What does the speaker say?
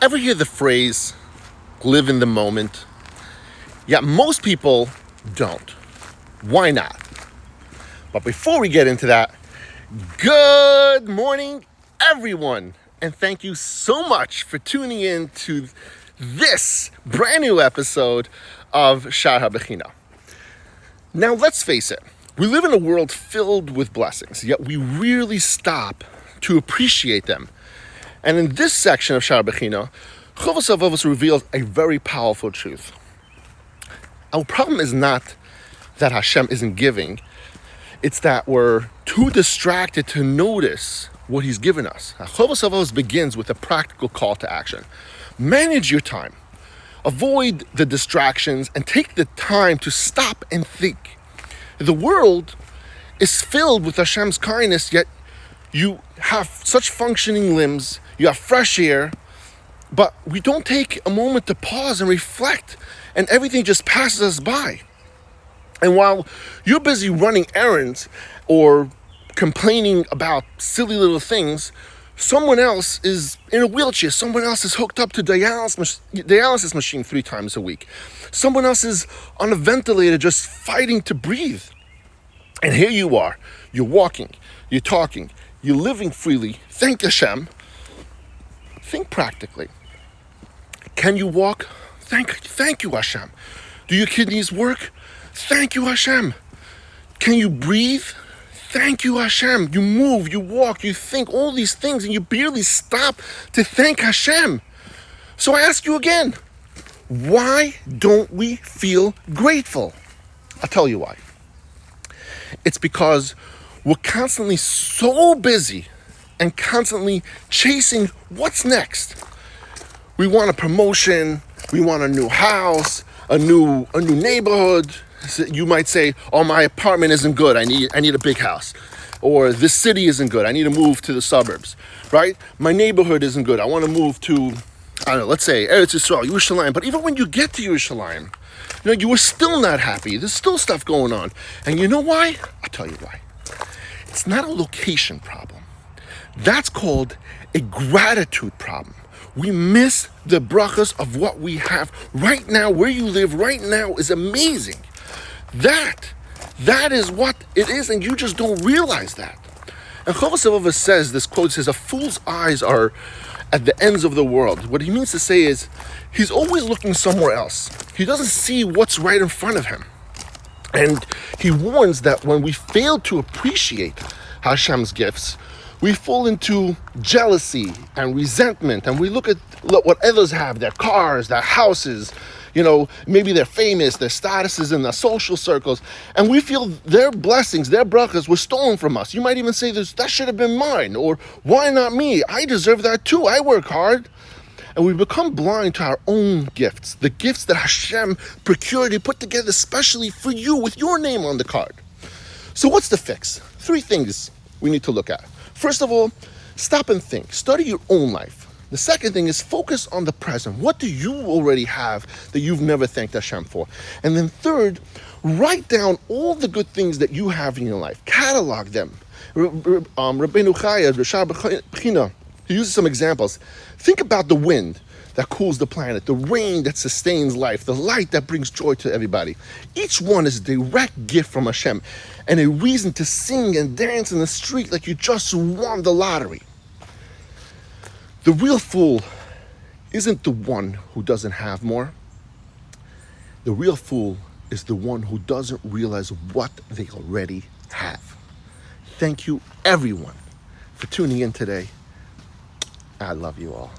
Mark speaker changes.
Speaker 1: Ever hear the phrase, live in the moment? Yet most people don't. Why not? But before we get into that, good morning, everyone. And thank you so much for tuning in to this brand new episode of Shaar Habechinah. Now, let's face it. We live in a world filled with blessings, yet we rarely stop to appreciate them. And in this section of Shaar Habechinah, Chovos Halevavos reveals a very powerful truth. Our problem is not that Hashem isn't giving, it's that we're too distracted to notice what He's given us. Chovos Halevavos begins with a practical call to action. Manage your time. Avoid the distractions and take the time to stop and think. The world is filled with Hashem's kindness, yet you have such functioning limbs, you have fresh air, but we don't take a moment to pause and reflect, and everything just passes us by. And while you're busy running errands or complaining about silly little things, someone else is in a wheelchair, someone else is hooked up to dialysis machine 3 times a week. Someone else is on a ventilator just fighting to breathe. And here you are, you're walking, you're talking, you're living freely. Thank Hashem. Think practically. Can you walk? Thank you, Hashem. Do your kidneys work? Thank you, Hashem. Can you breathe? Thank you, Hashem. You move, you walk, you think, all these things, and you barely stop to thank Hashem. So I ask you again, why don't we feel grateful? I'll tell you why. It's because we're constantly so busy and constantly chasing what's next. We want a promotion, we want a new house, a new neighborhood. You might say, oh, my apartment isn't good, I need a big house. Or this city isn't good, I need to move to the suburbs, right? My neighborhood isn't good, I want to move to, I don't know, let's say Eretz Yisrael, Yerushalayim. But even when you get to Yerushalayim, you are still not happy. There's still stuff going on. And you know why? I'll tell you why. It's not a location problem. That's called a gratitude problem. We miss the brachas of what we have right now. Where you live right now is amazing. That is what it is, and you just don't realize that. And Chovos Halevavos says, this quote says, a fool's eyes are at the ends of the world. What he means to say is, he's always looking somewhere else. He doesn't see what's right in front of him. And he warns that when we fail to appreciate Hashem's gifts, we fall into jealousy and resentment, and we look at what others have, their cars, their houses, maybe they're famous, their statuses in their social circles, and we feel their blessings, their brachas were stolen from us. You might even say, that should have been mine, or why not me? I deserve that too, I work hard. And we become blind to our own gifts, the gifts that Hashem procured, He put together especially for you with your name on the card. So what's the fix? 3 things we need to look at. First of all, stop and think. Study your own life. The second thing is focus on the present. What do you already have that you've never thanked Hashem for? And then third, write down all the good things that you have in your life. Catalog them. Rabbeinu Chaya, Shaar Habechinah, he uses some examples. Think about the wind that cools the planet, the rain that sustains life, the light that brings joy to everybody. Each one is a direct gift from Hashem and a reason to sing and dance in the street like you just won the lottery. The real fool isn't the one who doesn't have more. The real fool is the one who doesn't realize what they already have. Thank you, everyone, for tuning in today. I love you all.